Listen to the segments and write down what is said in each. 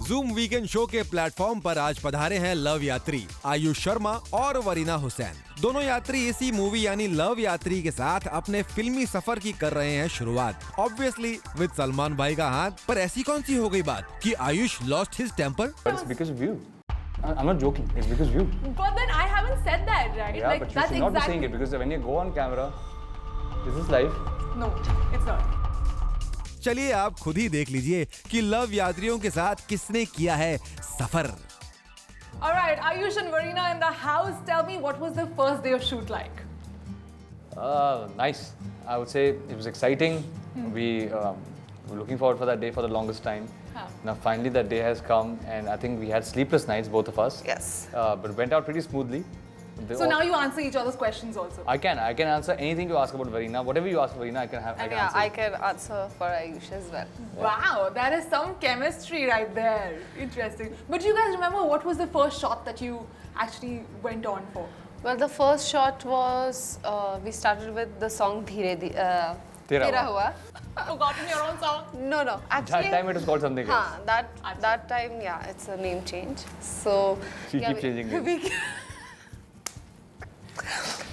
Zoom weekend show के platform पर आज पधारे हैं लव यात्री आयुष शर्मा और वरीना हुसैन। दोनों यात्री इसी मूवी यानी लव यात्री के साथ अपने फिल्मी सफर की कर रहे हैं शुरुआत। ऑब्वियसली विद सलमान भाई का हाथ। पर ऐसी कौन सी हो गई बात कि Ayush lost his temper? It's because of you. I'm not joking. It's because of you. But then I haven't said that, right? Yeah, like, but you that's should not be exactly... saying it because when you go on camera, this is live. No, it's not. चलिए आप खुद ही देख लीजिए कि love यात्रियों के साथ किसने किया है सफर। Alright, Aayush and Warina in the house. Tell me, what was the first day of shoot like? Nice. I would say it was exciting. We were looking forward for that day for the longest time. Now finally that day has come, and I think we had sleepless nights, both of us. Yes. But it went out pretty smoothly. So now you answer each other's questions also. I can answer anything you ask about Warina. Whatever you ask Warina, I can answer. I can answer for Aayush as well. Wow, that is some chemistry right there. Interesting. But do you guys remember what was the first shot that you actually went on for? Well, the first shot was we started with the song Tera Hua. Forgotten your own song? No. Actually, That time it was called something else. That time, yeah, it's a name change. So She keeps changing names.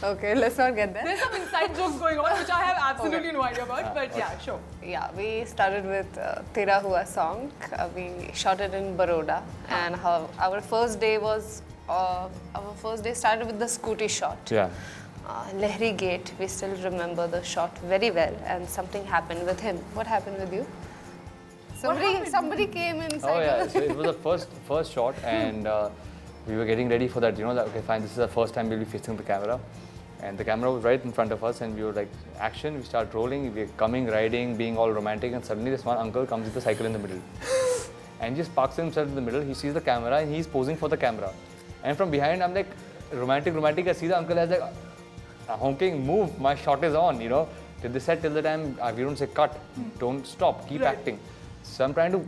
Okay, let's not get there. There's some inside jokes going on which I have absolutely no idea about, but yeah, sure. Yeah, we started with Tera Hua song. We shot it in Baroda, and our first day started with the scooty shot. Yeah. Lehri Gate, we still remember the shot very well, and something happened with him. What happened with you? Somebody came inside. Oh yeah, so it was the first shot, and we were getting ready for that. You know, that okay, fine, this is the first time we'll be facing the camera, and the camera was right in front of us, and we were like, action. We start rolling, we're coming, riding, being all romantic, and suddenly this one uncle comes with the cycle in the middle, and just parks himself in the middle. He sees the camera, and he's posing for the camera, and from behind, I'm like, romantic. I see the uncle as like, honking, move, my shot is on, you know. Till the set, till the time, we don't say cut, don't stop, keep acting. So I'm trying to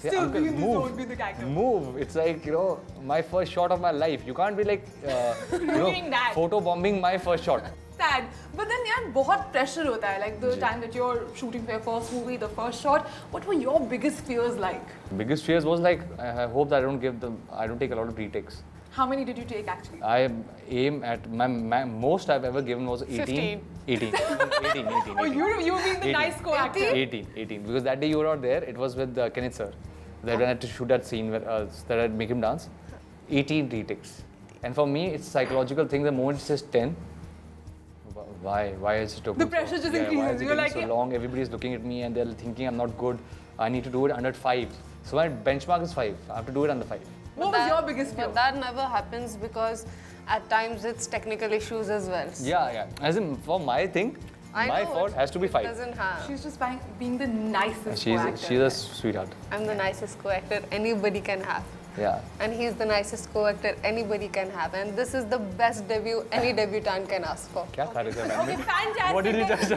say, Still uncle, be in the move, zone, be the character. move. It's like, you know, my first shot of my life. You can't be like, Doing that. photo bombing my first shot. Sad. But then यार बहुत pressure होता है. Like the time that you're shooting for your first movie, the first shot. What were your biggest fears like? Biggest fears was like, I hope that I don't take a lot of retakes. How many did you take actually? I aim at my most I've ever given was 18. 18. Oh, you being the 18. nice co-actor. 18. Because that day you were not there. It was with Kenneth sir. That when I had to shoot that scene where that I'd make him dance. 18 retakes. And for me, it's a psychological thing. The moment it says 10, why is it The pressure just increases. Why is it You're taking like, so long? Everybody's looking at me and they're thinking I'm not good. I need to do it under 5. So my benchmark is 5. I have to do it under 5. What was your biggest fear? But that never happens because at times it's technical issues as well. Yeah. As in, for my thing, my fault has to be 5. Doesn't have. She's just being the nicest co-actor. She's a sweetheart. I'm the nicest co-actor anybody can have. Yeah. And he's the nicest co-actor anybody can have. And this is the best debut any debutant can ask for. क्या खा रहे थे ma'am? Okay, fantastic. What did you just?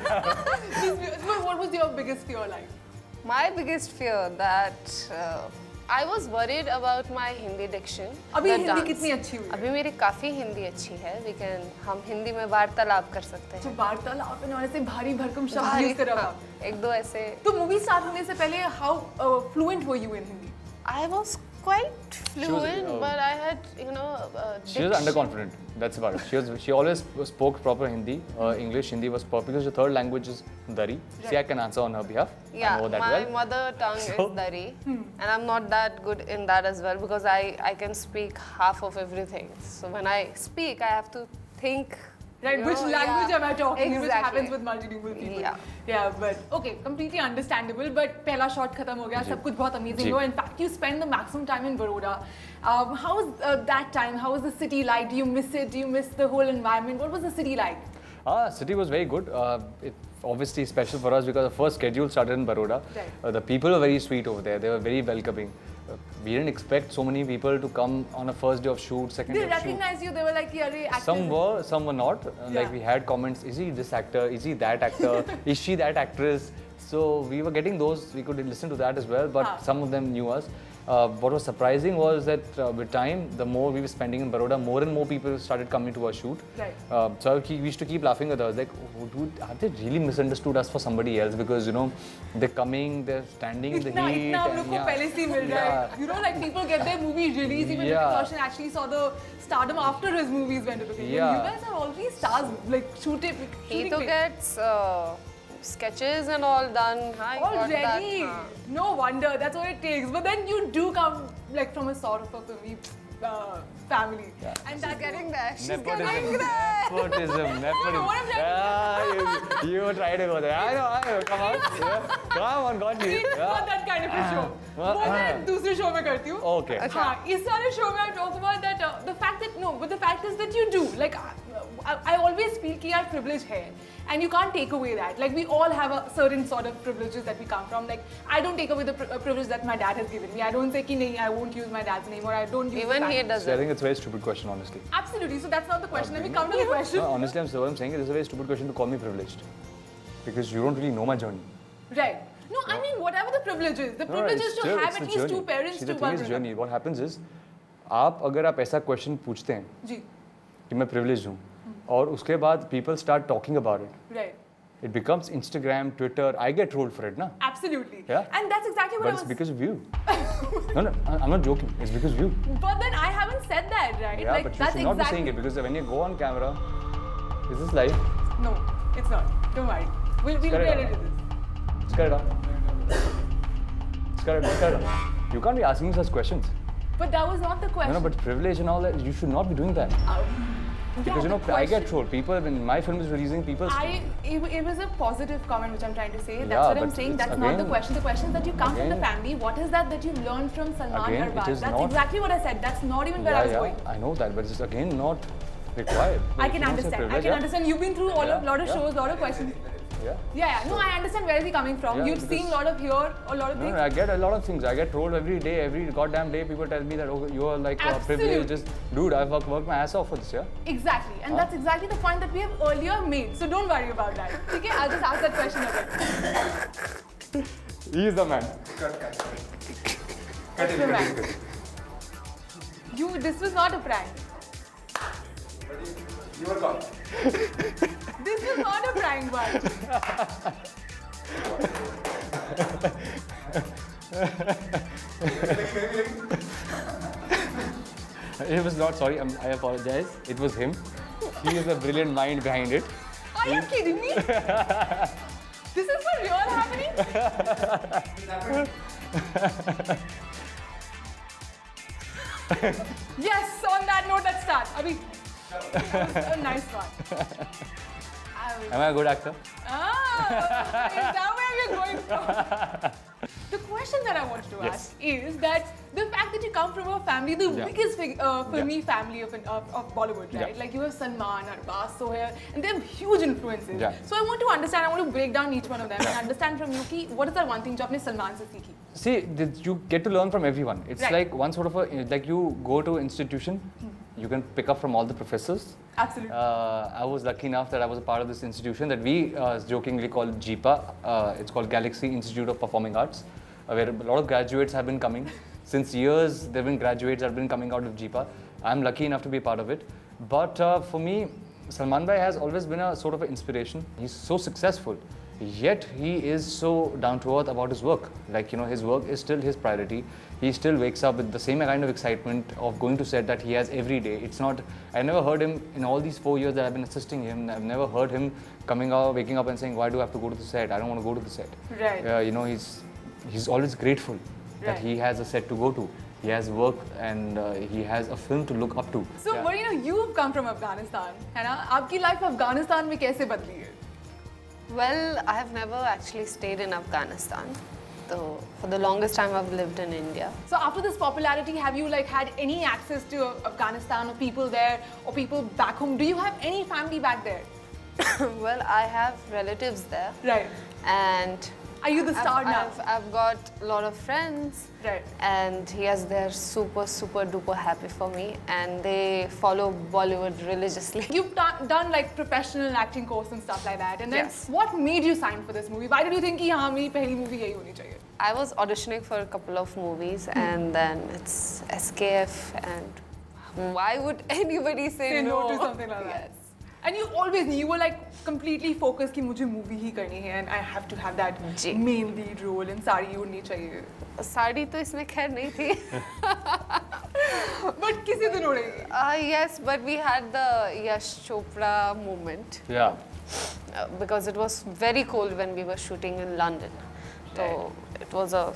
What was your biggest fear like? My biggest fear that I was worried about my Hindi diction. अभी the Hindi dance. कितनी अच्छी हुई है? अभी मेरी काफी हिंदी अच्छी है. हम हिंदी में वार्तालाप कर सकते हैं. जो वार्तालाप है ना ऐसे भारी भरकम शब्द यूज कर रहा था. एक दो ऐसे. तो मूवी स्टार्ट होने से पहले how fluent were you in Hindi? I was quite fluent, but I had, She was underconfident. That's about it. She always spoke proper Hindi. English, Hindi was proper because the third language is Dari. Right. See, I can answer on her behalf. Yeah, I know that my well. mother tongue is Dari, and I'm not that good in that as well because I can speak half of everything. So when I speak, I have to think. Right, which language am I talking in, which happens with multilingual people. Yeah, but okay, completely understandable. But पहला shot खत्म हो गया, सब कुछ बहुत amazing हुआ. In fact, you spend the maximum time in Baroda. How was that time? How was the city like? Do you miss it? Do you miss the whole environment? What was the city like? City was very good. It obviously special for us because the first schedule started in Baroda. Right. The people were very sweet over there. They were very welcoming. We didn't expect so many people to come on a first day of shoot, second day of shoot. They recognized you. They were like, "Yare, actors." Some were not. Like we had comments. Is he this actor? Is he that actor? Is she that actress? So we were getting those. We could listen to that as well. But some of them knew us. What was surprising was that with time, the more we were spending in Baroda, more and more people started coming to our shoot. Right. So we used to keep laughing at us, like, oh, dude, have they really misunderstood us for somebody else? Because, you know, they're coming, they're standing in the heat. You know, like people get their movie released, even Hrithik Roshan actually saw the stardom after his movies went to the film. You guys are already stars, like shooting. He to gets sketches and all done. Already? No wonder, that's what it takes. But then you do come like from a sort of a filmy family. And that's getting there. She's Nepotism. getting there. Nepotism. You try to go there. I know. Come on. Come on, got you. It's not that kind of a show. वो मैं दूसरे show में करती हूँ. Okay. हाँ, इस वाले show में I talk about that the fact that but the fact is that you do like I always feel कि यार privilege है and you can't take away that. Like we all have a certain sort of privileges that we come from. Like I don't take away the privilege that my dad has given me. I don't say कि नहीं I won't use my dad's name or I don't use. Even he doesn't. I think it's a very stupid question, honestly. Absolutely. So that's not the question. Let me come to the question. No, honestly, I'm saying it is a very stupid question to call me privileged because you don't really know my journey. Right. No, I mean whatever the privilege is. The privilege is to have at least two parents to one journey. What happens is, अगर आप ऐसा question पूछते हैं जी कि मैं privileged हूँ और उसके बाद people start talking about it. Right. It becomes Instagram, Twitter. I get trolled for it, na? Absolutely. Yeah. And that's exactly what But it's because of you. No, I'm not joking. It's because of you. But then I haven't said that, right? Yeah, like, but you that's should not be exactly saying it because when you go on camera, is this live? No, it's not. Don't worry. We'll get into this. Let's cut it off. Let's cut it off. You can't be asking such questions. But that was not the question. No, but privilege and all that, you should not be doing that. Because you know, I get trolled. People, when my film is releasing, people. It was a positive comment which I'm trying to say. That's what I'm saying. That's not the question. The question is that you come from the family. What is that you learned from Salman Khan? That's exactly what I said. That's not even where I was going. I know that, but it's again not required. I can understand. I can understand. You've been through a lot of shows, a lot of questions. Yeah. No, I understand where is he coming from. You've seen a lot of things. No, I get a lot of things. I get trolled every day, every goddamn day. People tell me that you are like privileged. Dude, I've worked my ass off for this, Exactly. And that's exactly the point that we have earlier made. So don't worry about that. Okay, I'll just ask that question again. He is the man. It's the man. This was not a prank. You were caught. This was not a prank, but. It was not, sorry, I apologize. It was him. He is a brilliant mind behind it. Are you kidding me? This is for real happening? Yes, on that note, let's start. That was a nice one. Am I a good actor? Is that where we're going from? The question that I wanted to ask is that the fact that you come from a family, the biggest filmy family of Bollywood, right? Like you have Salman, Arbaz, Sohail, and they have huge influences. So I want to understand, I want to break down each one of them and understand from you ki, what is that one thing you have Salman se seekhi? See, you get to learn from everyone. It's like one sort of like you go to institution, you can pick up from all the professors. Absolutely. I was lucky enough that I was a part of this institution that we jokingly call JIPA. It's called Galaxy Institute of Performing Arts, where a lot of graduates have been coming. Since years, there have been graduates that have been coming out of JIPA. I'm lucky enough to be a part of it. But for me, Salman Bhai has always been a sort of an inspiration. He's so successful, yet he is so down to earth about his work. Like, you know, his work is still his priority. He still wakes up with the same kind of excitement of going to set that he has every day. It's not, I never heard him in all these 4 years that I've been assisting him. I've never heard him coming out, waking up and saying, why do I have to go to the set? I don't want to go to the set. Right. You know, he's always grateful that he has a set to go to. He has work and he has a film to look up to. So, Warina, you've come from Afghanistan. है ना? आपकी life Afghanistan में कैसे बदली है? Well, I have never actually stayed in Afghanistan. So, for the longest time, I've lived in India. So after this popularity, have you like had any access to Afghanistan or people there or people back home? Do you have any family back there? Well, I have relatives there. Right. And Are you the star now? I've got a lot of friends. Right. And yes, they're super duper happy for me, and they follow Bollywood religiously. You've done like professional acting course and stuff like that. And then Yes. what made you sign for this movie? Why did you think कि हाँ मेरी पहली movie यही होनी चाहिए? I was auditioning for a couple of movies, and then it's SKF, and why would anybody say No to something like that. Yes. And you always knew, you were like completely focused कि मुझे movie ही करनी है and I have to have that ji. main lead role and sari होनी चाहिए. साड़ी तो इसमें खैर नहीं थी. But किसी दिन उड़ेगी. Yes, but we had the Yash Chopra moment. Yeah. Because it was very cold when we were shooting in London. So it was a,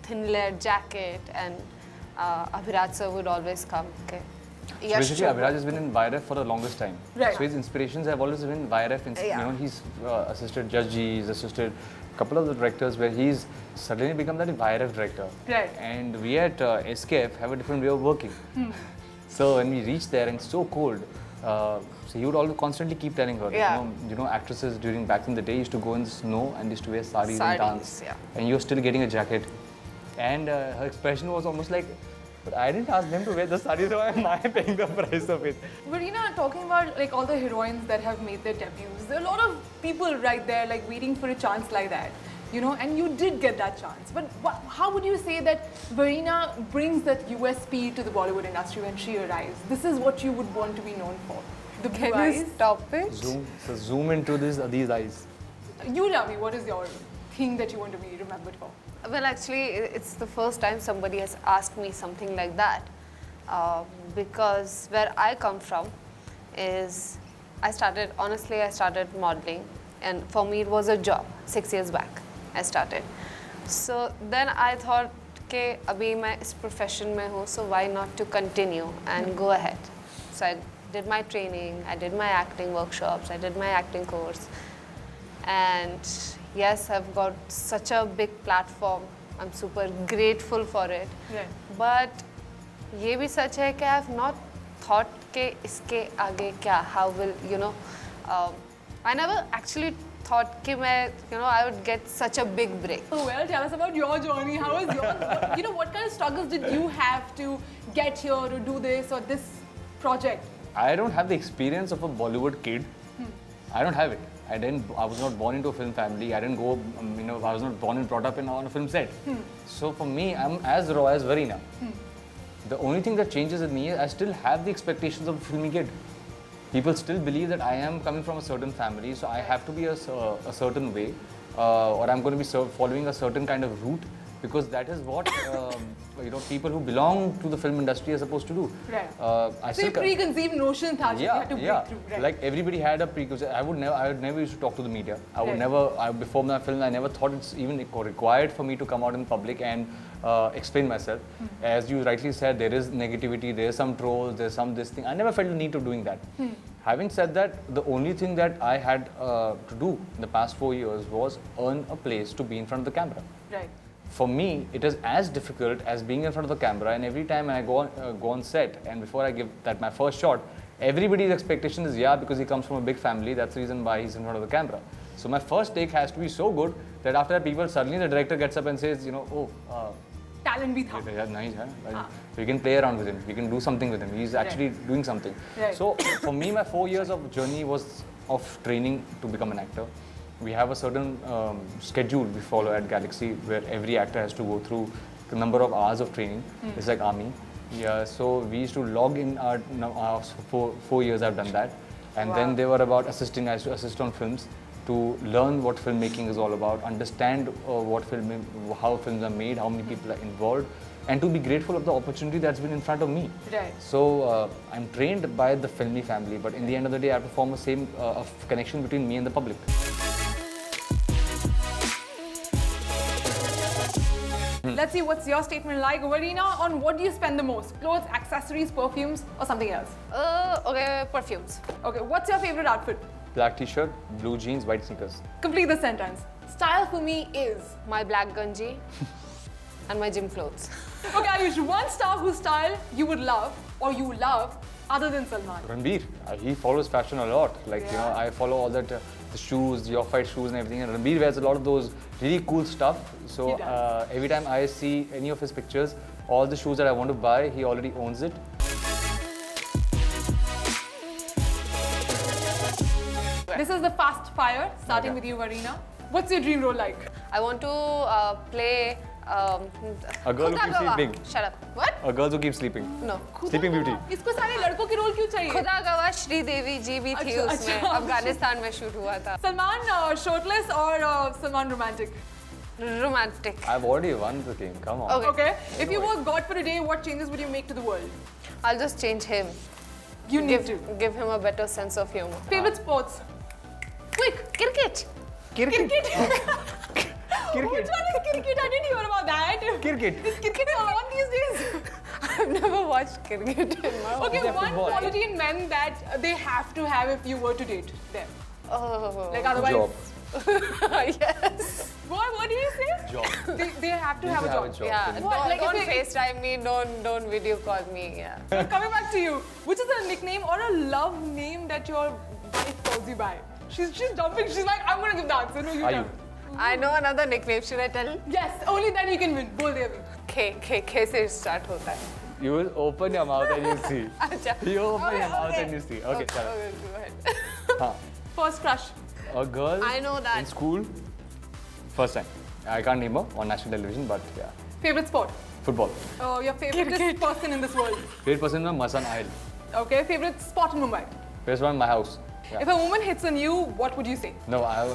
thin layered jacket, and Abhiraj sir would always come. Okay. So basically, Abhiraj has been in YRF for the longest time. Right. So his inspirations have always been YRF. Yeah. He's assisted Judge G, he's assisted a couple of the directors where he's suddenly become that YRF director. Right. And we at SKF have a different way of working. So when we reached there and it's so cold, so he would always constantly keep telling her, Yeah. Actresses during back in the day used to go in the snow and used to wear saris and dance. Yeah. And you're still getting a jacket. And her expression was almost like, but I didn't ask them to wear the sari, so why am I paying the price of it? Warina, talking about like all the heroines that have made their debuts, there are a lot of people right there like waiting for a chance like that, and you did get that chance. But how would you say that Warina brings that USP to the Bollywood industry when she arrives? This is what you would want to be known for. The blue Can you eyes. stop it? Zoom into these eyes. You tell me, what is your thing that you want to be remembered for? Well, actually, it's the first time somebody has asked me something like that. Because where I come from is, I started modeling, and for me it was a job. 6 years back, I started. So then I thought, okay, abhi main is profession mein hu, so why not to continue and go ahead. So I did my training, I did my acting workshops, I did my acting course. And yes, I've got such a big platform. I'm super grateful for it. Right. But ये भी सच है कि I have not thought कि इसके आगे क्या, how will, I never actually thought कि मैं, I would get such a big break. Oh, well, tell us about your journey. How was yours? What kind of struggles did you have to get here to do this or this project? I don't have the experience of a Bollywood kid. I don't have it. I was not born into a film family. I didn't go, I was not born and brought up on a film set. So for me, I'm as raw as Warina. The only thing that changes with me is I still have the expectations of a filmy kid. People still believe that I am coming from a certain family, so I have to be a certain way, or I'm going to be following a certain kind of route, because that is what people who belong to the film industry are supposed to do. Right. So preconceived notion tha, you had to break through. Right. Like everybody had a preconceived. I would never used to talk to the media. I would before my film, I never thought it's even required for me to come out in public and explain myself. As you rightly said, there is negativity, there is some trolls, there's some this thing. I never felt the need of doing that. Having said that, the only thing that I had to do in the past 4 years was earn a place to be in front of the camera. Right. For me, it is as difficult as being in front of the camera, and every time I go on set and before I give that my first shot, everybody's expectation is, because he comes from a big family, that's the reason why he's in front of the camera. So my first take has to be so good that after that suddenly the director gets up and says, Talent bhi tha. Yeah, nice, huh? So you can play around with him, you can do something with him, he's actually doing something. Right. So for me, my 4 years of journey was of training to become an actor. We have a certain schedule we follow at Galaxy where every actor has to go through a number of hours of training. It's like army. Yeah, so we used to log in our hours for 4 years. I've done that. And then they were about assisting. I used to assist on films to learn what filmmaking is all about, understand how films are made, how many people are involved, and to be grateful of the opportunity that's been in front of me. Right. So I'm trained by the filmy family, but in the end of the day, I have to form a same connection between me and the public. Let's see what's your statement like. Warina, on what do you spend the most? Clothes, accessories, perfumes, or something else? Okay, perfumes. Okay, what's your favorite outfit? Black t-shirt, blue jeans, white sneakers. Complete the sentence. Style for me is? My black ganji and my gym clothes. Okay, Aayush, one star whose style you would love or you love other than Salman. Ranbir, he follows fashion a lot. Like, I follow all that the shoes, the off-white shoes and everything. And Ranbir wears a lot of those really cool stuff. So He does. every time I see any of his pictures, all the shoes that I want to buy, he already owns it. This is the fast fire, starting Okay. with you, Warina. What's your dream role like? I want to play A girl who keeps sleeping. Shut up. What? A girl who keeps sleeping. No. Sleeping Beauty. इसको सारे लड़कों के role क्यों चाहिए? खुदा गवाह श्रीदेवी जी भी थी अच्छा, उसमें अच्छा। अफगानिस्तान में शूट हुआ था Salman shirtless or Salman romantic? romantic I've already won the game. Come on. Okay. Okay. If you were God for a day, what changes would you make to the world? I'll just change him You need to. give him a better sense of humor Favorite sports? Quick. cricket Cricket. Which one is cricket? I didn't hear about that. Cricket. Is cricket on these days? I've never watched cricket in my Okay, Is that one football? quality in men that they have to have if you were to date them. oh Like otherwise. Job. yes What do you say? Job. They have to Need have to a have job. a job. yeah What, don't, like don't if they- FaceTime me don't video call me yeah So coming back to you, which is a nickname or a love name that your wife calls you by? She's jumping. She's like, I'm gonna give the answer. No, you Ayu. tell. I know another nickname should I tell Yes, only then you can win. Bol de abhi. K से start होता है You will open your mouth and you see. अच्छा You open Okay, your mouth okay. and you see. Okay, chalo. okay, go ahead First crush. A girl I know that. in school, first time. I can't name her on national television, but yeah. Favorite sport. Football. Oh, your favorite person in this world. Favorite person in Masan Isle. Okay, favorite spot in Mumbai. Favorite one in my house. Yeah. If a woman hits on you, what would you say? No, I'll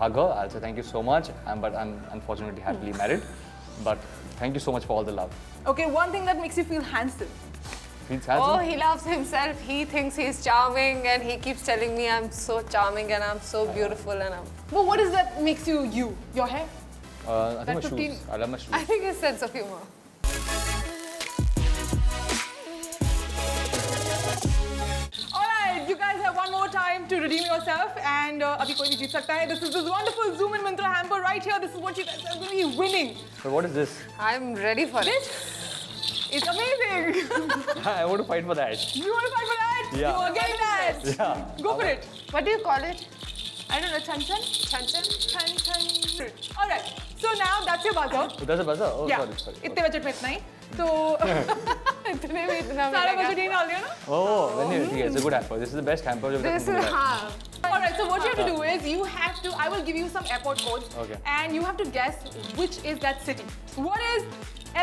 hug her. I'll say thank you so much. But I'm unfortunately happily married. But thank you so much for all the love. Okay, one thing that makes you feel handsome. Feels handsome? Oh, he loves himself. He thinks he's charming and he keeps telling me I'm so charming and I'm so beautiful and I'm... Well, what is that makes you you? Your hair? I think my that 15 shoes. I love my shoes. I think his sense of humor. Alright, you guys have one more time to redeem yourself and abhi koi bhi jeet sakta hai. This is this wonderful Zoom in Mintra hamper right here. This is what you guys are going to be winning. So what is this? I'm ready for it. It's amazing. I want to fight for that. You want to fight for that? Yeah. You are getting that. Yeah. Go for it. What do you call it? I don't know, chan chan? Chan chan? Chan chan. Alright, so now that's your buzzer. Oh, that's a buzzer? Oh, Yeah. sorry. इतने budget में इतना ही. तो इतने में इतना सारा मिलेगा. Budget यही डाल दिया ना? Oh, then it's a good hamper. This is the best hamper. This is हाँ. Alright, so what you have to do is you have to, I will give you some airport codes Okay. and you have to guess which is that city. What is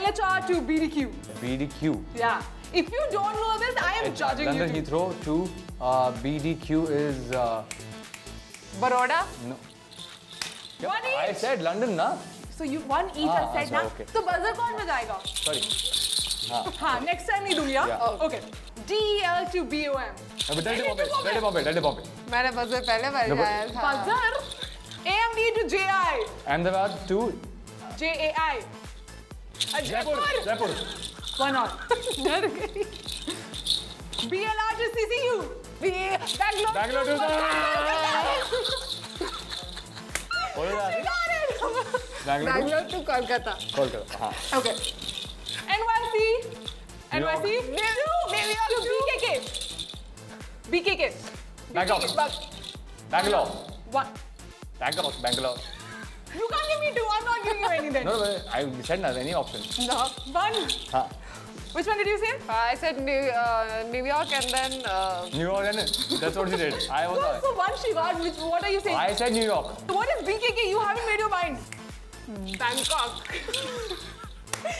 LHR to BDQ? BDQ. Yeah. If you don't know this, I am judging London you. Heathrow to BDQ is Baroda? no. One I each. said London, na? So you one each I said अच्छा, ना. okay. तो buzzer कौन बजाएगा? Sorry. हाँ, next time नहीं दूंगी हाँ. Yeah. Okay. DEL to BOM. But let it pop it. मैंने buzzer पहले बजाया था. Buzzer. AMD to JI. Ahmedabad to JAI. Jaipur. One on. डर गई. BLR to CCU. Bangalore. Bangalore to What is that? Got it. Bangalore Bangalore to Kolkata. to Kolkata. हाँ. Okay. NYC. New York. NYC. To BKK. BKK. Bangkok. Bangalore. What? Bangalore. You can't give me two. I'm not giving you anything. No, I said not any option. No. One. हाँ. Which one did you say? I said New York and then New York, and that's what she did. I was. So one she got. What are you saying? I said New York. What is BKK? You haven't made your mind. Bangkok.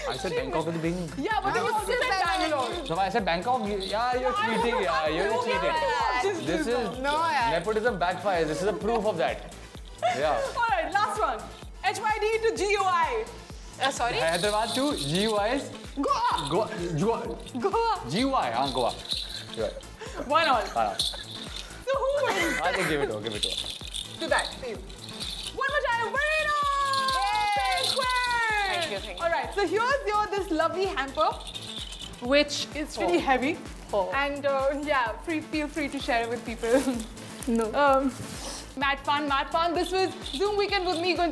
I said Bangkok at the beginning. Yeah, but you also said Bangalore. So I said Bangkok. Yeah, you're cheating. Yeah, you're cheating. This is No, yaar. nepotism backfires. This is a proof of that. Yeah. All right, last one. HYD to GOI. Sorry? Hyderabad to GUIs. Goa. Goa. Goa. GUI. हाँ Goa. GUI. One all. हाँ. So who wins? I think give it to her. To that, to you. One more time, Warina! Thank you. All right, so here's this lovely hamper, which is pretty heavy. Oh. And yeah, feel free to share it with people. No. Mad fun. This was Zoom Weekend with me, Gunjan.